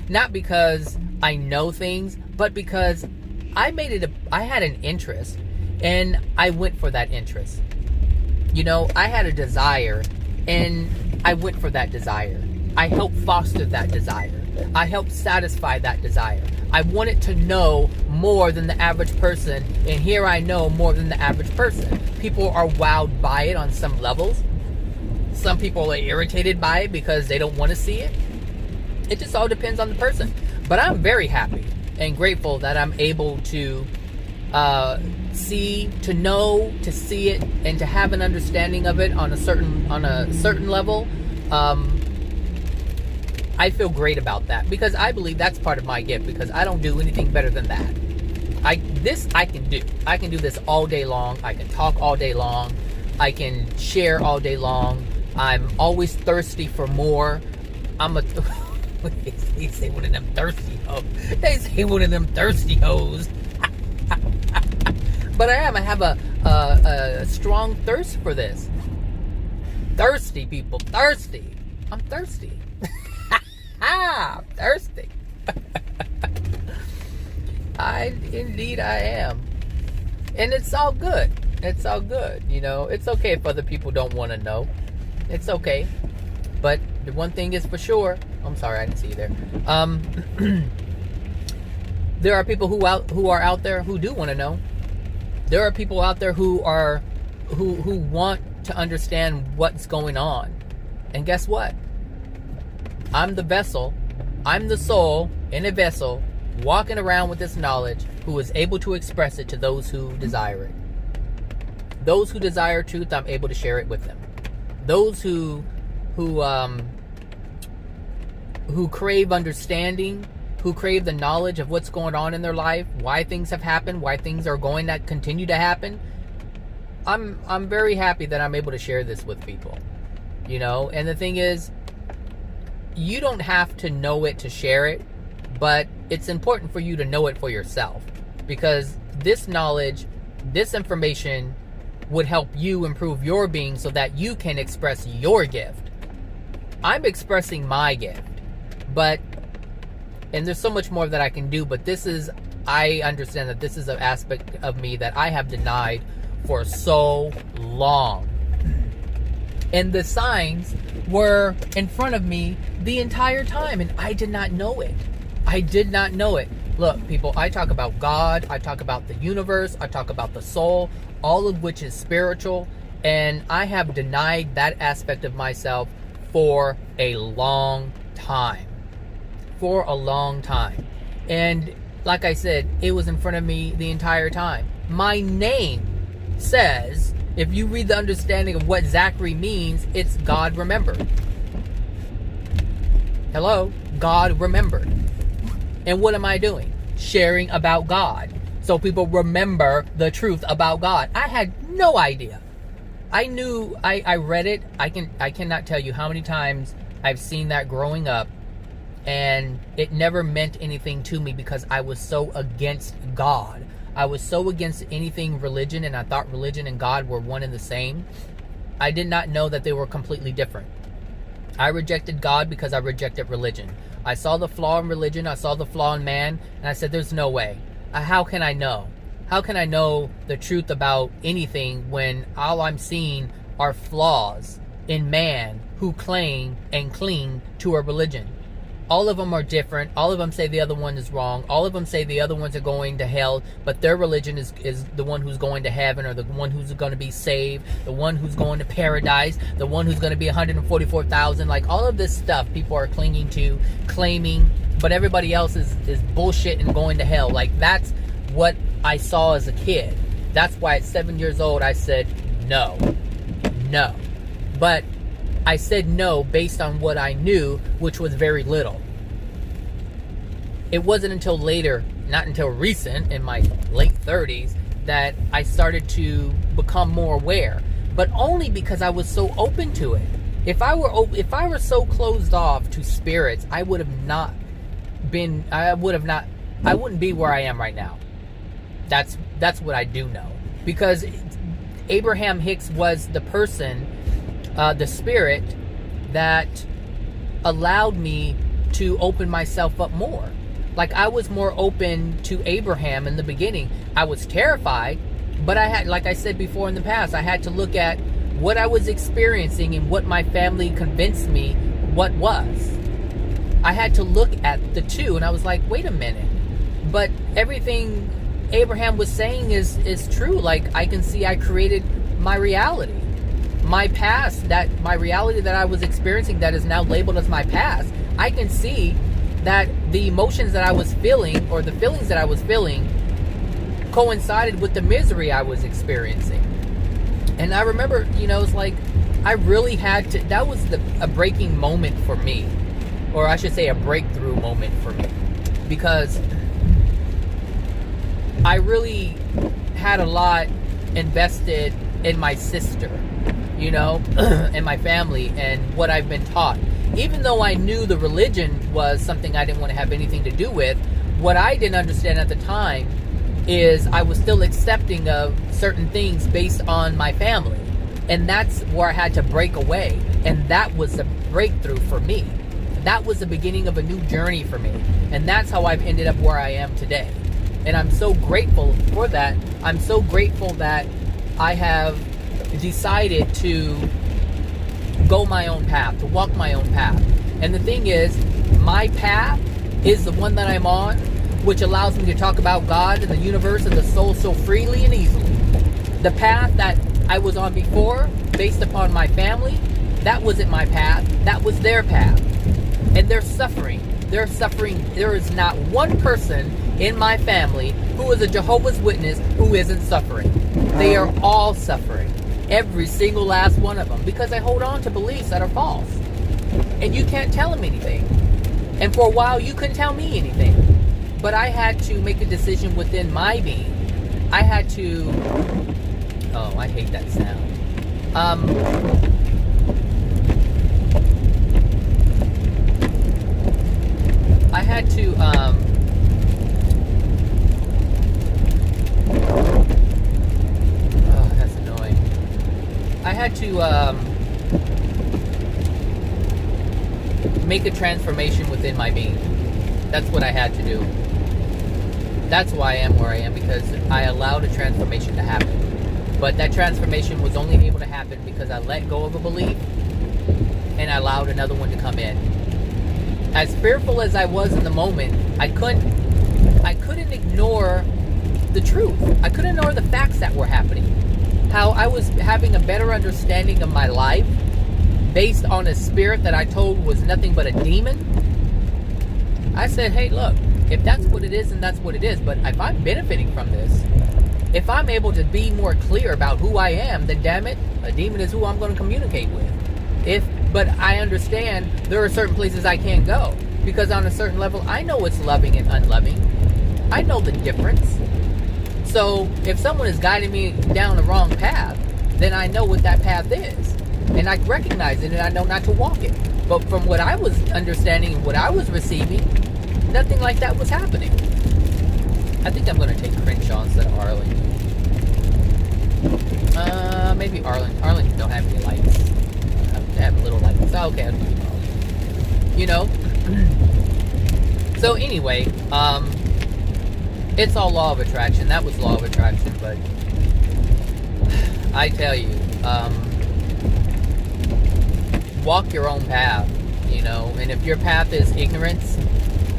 Not because I know things, but because I had an interest, and I went for that interest. You know, I had a desire, and I went for that desire. I helped foster that desire. I helped satisfy that desire. I wanted to know more than the average person, and here I know more than the average person. People are wowed by it on some levels. Some people are irritated by it because they don't want to see it. It just all depends on the person. But I'm very happy and grateful that I'm able to see, to know, to see it, and to have an understanding of it on a certain level. I feel great about that, because I believe that's part of my gift, because I don't do anything better than that. I can do. I can do this all day long. I can talk all day long. I can share all day long. I'm always thirsty for more. They say one of them thirsty hoes. They say one of them thirsty hoes. But I am. I have a strong thirst for this. Thirsty people. Thirsty. I'm thirsty. I'm thirsty. Indeed I am. And it's all good. It's all good. You know, it's okay if other people don't want to know. It's okay. But the one thing is for sure. I'm sorry, I didn't see you there. There are people who are out there who do want to know. There are people out there who want to understand what's going on. And guess what? I'm the vessel. I'm the soul in a vessel walking around with this knowledge, who is able to express it to those who desire it. Those who desire truth, I'm able to share it with them. Those who crave understanding, who crave the knowledge of what's going on in their life, why things have happened, why things are going to continue to happen. I'm very happy that I'm able to share this with people. You know, and the thing is, you don't have to know it to share it, but it's important for you to know it for yourself, because this knowledge, this information would help you improve your being so that you can express your gift. I'm expressing my gift, and there's so much more that I can do, but I understand that this is an aspect of me that I have denied for so long. And the signs were in front of me the entire time, and I did not know it. I did not know it. Look, people, I talk about God, I talk about the universe, I talk about the soul, all of which is spiritual, and I have denied that aspect of myself for a long time. For a long time. And like I said, it was in front of me the entire time. My name says, if you read the understanding of what Zachary means, it's God remembered. Hello? God remembered. And what am I doing? Sharing about God. So people remember the truth about God. I had no idea. I knew, I read it. I cannot tell you how many times I've seen that growing up, and it never meant anything to me because I was so against God. I was so against anything religion, and I thought religion and God were one and the same. I did not know that they were completely different. I rejected God because I rejected religion. I saw the flaw in religion, I saw the flaw in man, and I said, there's no way. How can I know? How can I know the truth about anything when all I'm seeing are flaws in man who claim and cling to a religion? All of them are different. All of them say the other one is wrong. All of them say the other ones are going to hell, but their religion is the one who's going to heaven, or the one who's going to be saved, the one who's going to paradise, the one who's going to be 144,000. Like, all of this stuff people are clinging to, claiming, but everybody else is bullshit and going to hell. Like, that's what I saw as a kid. That's why at 7 years old I said no. No. But I said no based on what I knew, which was very little. it wasn't until later, not until recent, in my late 30s, that I started to become more aware. But only because I was so open to it. If I were so closed off to spirits, I wouldn't be where I am right now. That's what I do know. Because Abraham Hicks was the person, the spirit, that allowed me to open myself up more. Like, I was more open to Abraham in the beginning. I was terrified, but I had, like I said before in the past, I had to look at what I was experiencing and what my family convinced me what was. I had to look at the two, and I was like, wait a minute. But everything Abraham was saying is true. Like, I can see I created my reality. My past, my reality that I was experiencing that is now labeled as my past, I can see that the emotions that I was feeling, or the feelings that I was feeling, coincided with the misery I was experiencing. And I remember, it's like, I really had to, that was a breaking moment for me. Or I should say a breakthrough moment for me. Because I really had a lot invested in my sister, and my family, and what I've been taught. Even though I knew the religion was something I didn't want to have anything to do with, what I didn't understand at the time is I was still accepting of certain things based on my family. And that's where I had to break away. And that was a breakthrough for me. That was the beginning of a new journey for me. And that's how I've ended up where I am today. And I'm so grateful for that. I'm so grateful that I have decided to go my own path, to walk my own path. And the thing is, my path is the one that I'm on, which allows me to talk about God and the universe and the soul so freely and easily. The path that I was on before, based upon my family, that wasn't my path. That was their path. And they're suffering. They're suffering. There is not one person in my family who is a Jehovah's Witness who isn't suffering. They are all suffering. Every single last one of them. Because they hold on to beliefs that are false. And you can't tell them anything. And for a while, you couldn't tell me anything. But I had to make a decision within my being. I had to... Oh, I hate that sound. I had to, oh, that's annoying. I had to, make a transformation within my being. That's what I had to do. That's why I am where I am, because I allowed a transformation to happen. But that transformation was only able to happen because I let go of a belief and I allowed another one to come in. As fearful as I was in the moment, I couldn't ignore the truth. I couldn't ignore the facts that were happening. How I was having a better understanding of my life based on a spirit that I told was nothing but a demon. I said, hey, look, if that's what it is, then that's what it is. But if I'm benefiting from this, if I'm able to be more clear about who I am, then damn it, a demon is who I'm going to communicate with. But I understand there are certain places I can't go. Because on a certain level, I know it's loving and unloving. I know the difference. So if someone is guiding me down the wrong path, then I know what that path is. And I recognize it and I know not to walk it. But from what I was understanding and what I was receiving, nothing like that was happening. I think I'm going to take Crenshaw instead of Arlington. Maybe Arlington. Arlington don't have any lights. They have little lights. Oh, okay. So anyway, it's all law of attraction. That was law of attraction, but I tell you, walk your own path, and if your path is ignorance,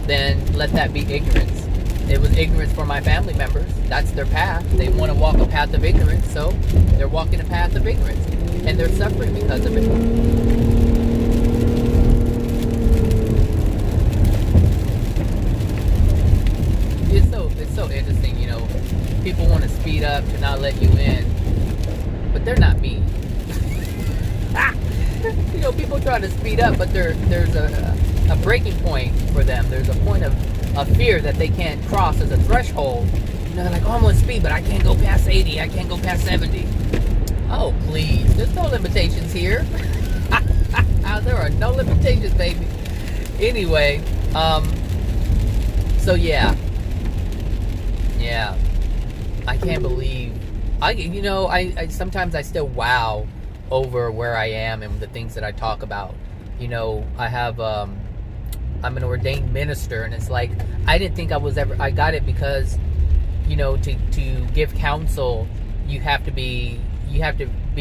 then let that be ignorance. It was ignorance for my family members. That's their path. They want to walk a path of ignorance, so they're walking a path of ignorance. And they're suffering because of it. It's so interesting, people want to speed up to not let you in. But they're not me. People try to speed up, but there's a breaking point for them. There's a point of a fear that they can't cross as a threshold. You know, they're like, oh, I'm on speed, but I can't go past 80. I can't go past 70. Oh, please. There's no limitations here. There are no limitations, baby. Anyway, so yeah. I can't believe, I sometimes I still wow over where I am and the things that I talk about. You know, I'm an ordained minister, and it's like, I didn't think I got it because, you know, to give counsel, you have to be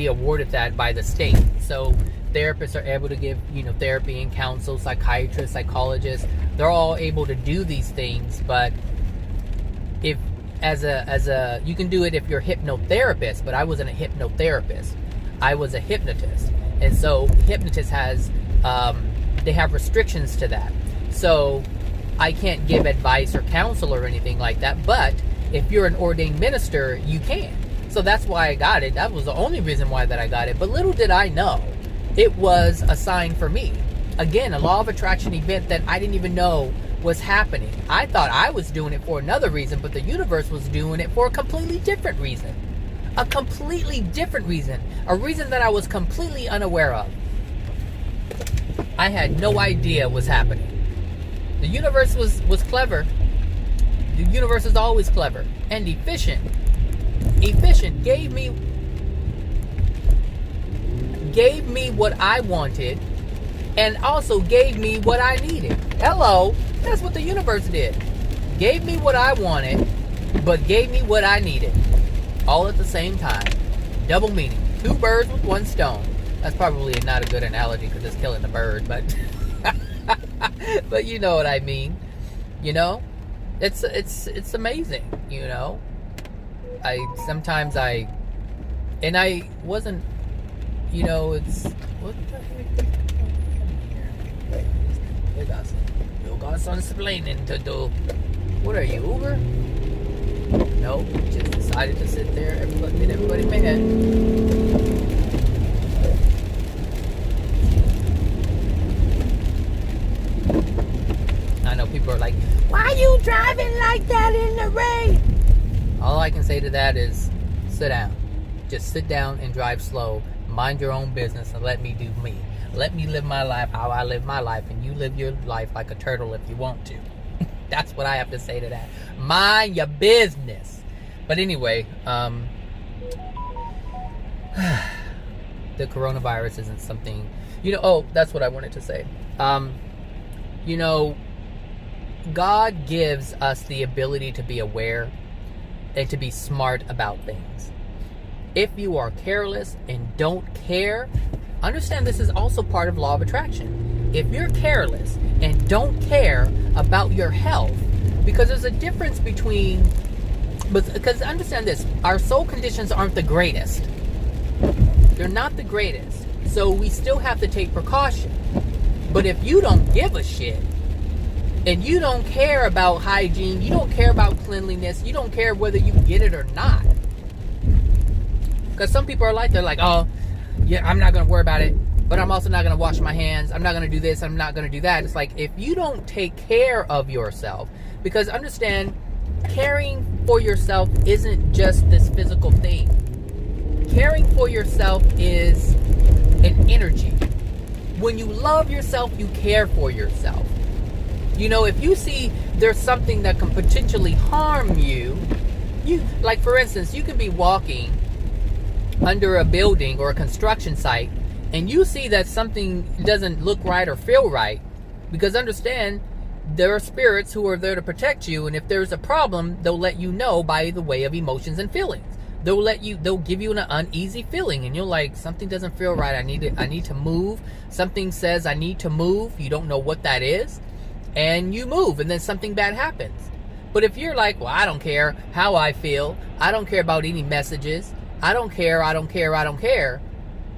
awarded that by the state. So therapists are able to give, you know, therapy and counsel, psychiatrists, psychologists, they're all able to do these things. But if you can do it if you're a hypnotherapist, but I wasn't a hypnotherapist. I was a hypnotist. And so hypnotists they have restrictions to that. So I can't give advice or counsel or anything like that. But if you're an ordained minister, you can. So that's why I got it. That was the only reason why that I got it. But little did I know, it was a sign for me. Again, a law of attraction event that I didn't even know was happening. I thought I was doing it for another reason, but the universe was doing it for a completely different reason. A completely different reason. A reason that I was completely unaware of. I had no idea was happening. The universe was clever. The universe is always clever and efficient. Efficient gave me what I wanted, and also gave me what I needed. Hello, that's what the universe did. Gave me what I wanted, but gave me what I needed. All at the same time. Double meaning. 2 birds with 1 stone. That's probably not a good analogy because it's killing the bird, but but you know what I mean. You know? It's amazing, you know? I wasn't, you know, it's, what the heck? You got some explaining to do. What are you, Uber? Nope, just decided to sit there and look at everybody mad. I know people are like, why are you driving like that in the rain? All I can say to that is, sit down. Just sit down and drive slow. Mind your own business and let me do me. Let me live my life how I live my life, and you live your life like a turtle if you want to. That's what I have to say to that. Mind your business. But anyway, the coronavirus isn't something, you know, oh, that's what I wanted to say. You know, God gives us the ability to be aware and to be smart about things. If you are careless and don't care, understand this is also part of law of attraction. If you're careless and don't care about your health, because there's a difference between, because understand this, our soul conditions aren't the greatest. They're not the greatest. So we still have to take precaution. But if you don't give a shit, and you don't care about hygiene, you don't care about cleanliness, you don't care whether you get it or not. Because some people are like, they're like, oh, yeah, I'm not going to worry about it, but I'm also not going to wash my hands. I'm not going to do this. I'm not going to do that. It's like, if you don't take care of yourself, because understand, caring for yourself isn't just this physical thing. Caring for yourself is an energy. When you love yourself, you care for yourself. You know, if you see there's something that can potentially harm you, like for instance, you could be walking under a building or a construction site, and you see that something doesn't look right or feel right, because understand, there are spirits who are there to protect you, and if there's a problem, they'll let you know by the way of emotions and feelings. They'll give you an uneasy feeling, and you're like, something doesn't feel right. I need to move. Something says I need to move. You don't know what that is, and you move, and then something bad happens. But if you're like, well, I don't care how I feel, I don't care about any messages, I don't care.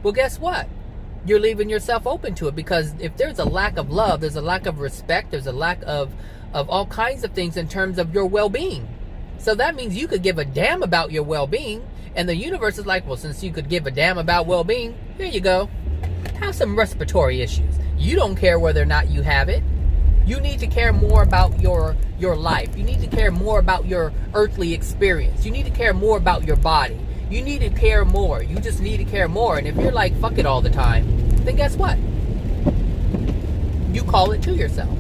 Well, guess what? You're leaving yourself open to it, because if there's a lack of love, there's a lack of respect, there's a lack of all kinds of things in terms of your well-being. So that means you could give a damn about your well-being, and the universe is like, well, since you could give a damn about well-being, here you go. Have some respiratory issues. You don't care whether or not you have it. You need to care more about your life. You need to care more about your earthly experience. You need to care more about your body. You need to care more. You just need to care more. And if you're like, fuck it all the time, then guess what? You call it to yourself.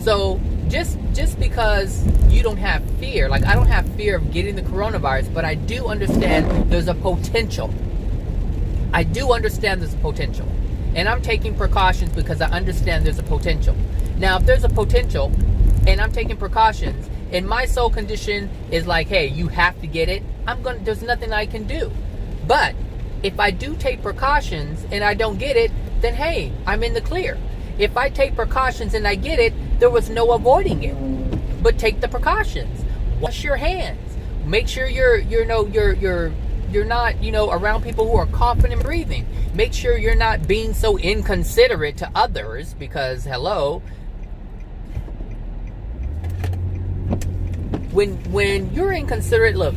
So just because you don't have fear, like I don't have fear of getting the coronavirus, but I do understand there's a potential. I do understand there's a potential. And I'm taking precautions because I understand there's a potential. Now, if there's a potential and I'm taking precautions and my soul condition is like, hey, you have to get it, there's nothing I can do. But if I do take precautions and I don't get it, then hey, I'm in the clear. If I take precautions and I get it, there was no avoiding it. But take the precautions. Wash your hands. Make sure you're not, around people who are coughing and breathing. Make sure you're not being so inconsiderate to others because, hello, when you're inconsiderate, look,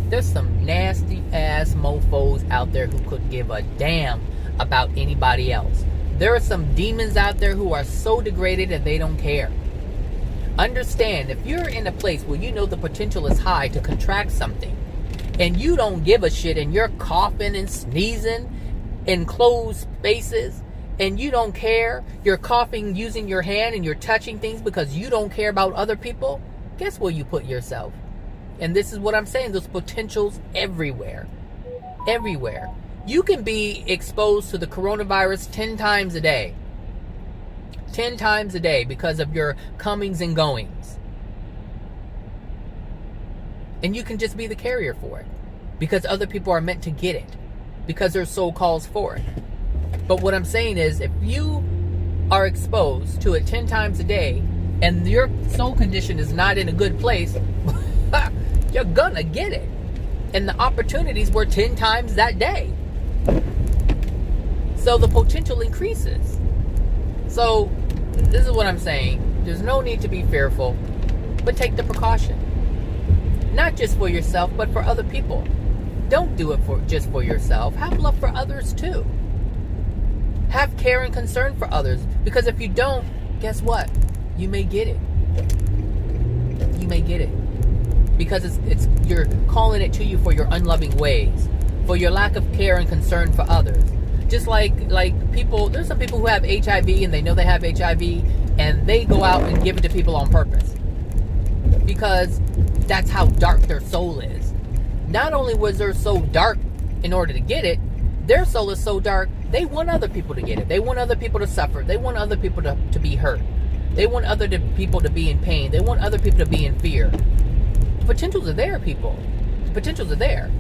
there's some nasty ass mofos out there who could give a damn about anybody else. There are some demons out there who are so degraded that they don't care. Understand, if you're in a place where you know the potential is high to contract something, and you don't give a shit, and you're coughing and sneezing in closed spaces, and you don't care, you're coughing using your hand, and you're touching things because you don't care about other people, guess where you put yourself? And this is what I'm saying, there's potentials everywhere. Everywhere. You can be exposed to the coronavirus 10 times a day. 10 times a day because of your comings and goings. And you can just be the carrier for it. Because other people are meant to get it. Because their soul calls for it. But what I'm saying is, if you are exposed to it 10 times a day, and your soul condition is not in a good place, you're gonna get it. And the opportunities were 10 times that day. So the potential increases. So this is what I'm saying. There's no need to be fearful, but take the precaution. Not just for yourself, but for other people. Don't do it just for yourself. Have love for others too. Have care and concern for others. Because if you don't, guess what? You may get it. You may get it. Because it's you're calling it to you for your unloving ways. For your lack of care and concern for others. Just like people, there's some people who have HIV and they know they have HIV and they go out and give it to people on purpose. Because that's how dark their soul is. Not only was their soul dark in order to get it, their soul is so dark, they want other people to get it. They want other people to suffer. They want other people to be hurt. They want other people to be in pain. They want other people to be in fear. The potentials are there, people. The potentials are there.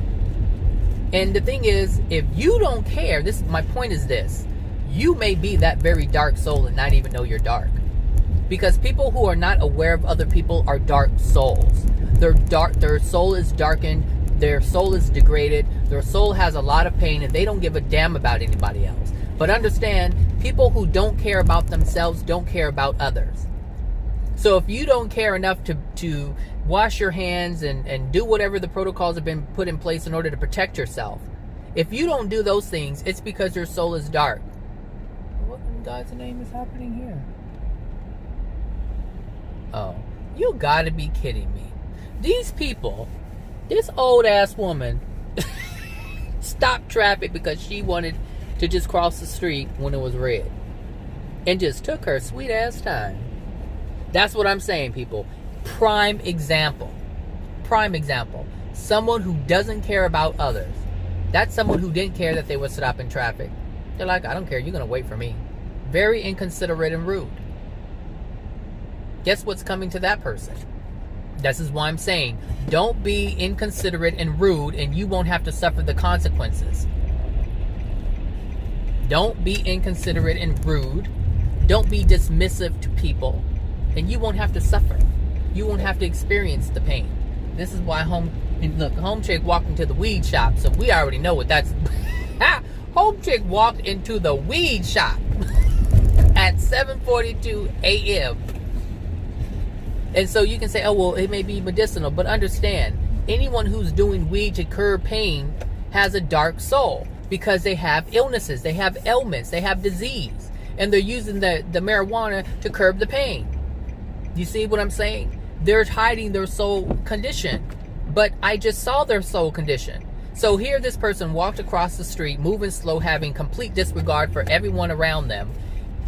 And the thing is, if you don't care, my point is this. You may be that very dark soul and not even know you're dark. Because people who are not aware of other people are dark souls. Their soul is darkened, their soul is degraded, their soul has a lot of pain, and they don't give a damn about anybody else. But understand, people who don't care about themselves don't care about others. So if you don't care enough to wash your hands and do whatever the protocols have been put in place in order to protect yourself, if you don't do those things, it's because your soul is dark. What in God's name is happening here? Oh, you gotta be kidding me. These people, this old ass woman stopped traffic because she wanted to just cross the street when it was red. And just took her sweet ass time. That's what I'm saying, people. Prime example. Prime example. Someone who doesn't care about others. That's someone who didn't care that they would stop in traffic. They're like, I don't care, you're going to wait for me. Very inconsiderate and rude. Guess what's coming to that person? This is why I'm saying, don't be inconsiderate and rude and you won't have to suffer the consequences. Don't be inconsiderate and rude. Don't be dismissive to people. And you won't have to suffer. You won't have to experience the pain. This is why Home Chick walked into the weed shop. So we already know what that's... Home Chick walked into the weed shop at 7:42 a.m. And so you can say, oh, well, it may be medicinal. But understand, anyone who's doing weed to curb pain has a dark soul. Because they have illnesses. They have ailments. They have disease. and they're using the marijuana to curb the pain. You see what I'm saying? They're hiding their soul condition. But I just saw their soul condition. So here this person walked across the street, moving slow, having complete disregard for everyone around them.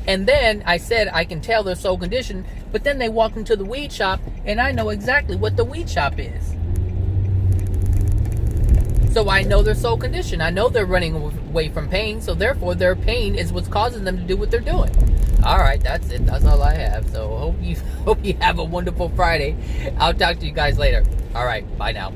And then I said I can tell their soul condition, but then they walked into the weed shop, and I know exactly what the weed shop is. So I know their soul condition. I know they're running away from pain, so therefore their pain is what's causing them to do what they're doing. All right, that's it. That's all I have. So hope you have a wonderful Friday. I'll talk to you guys later. All right, bye now.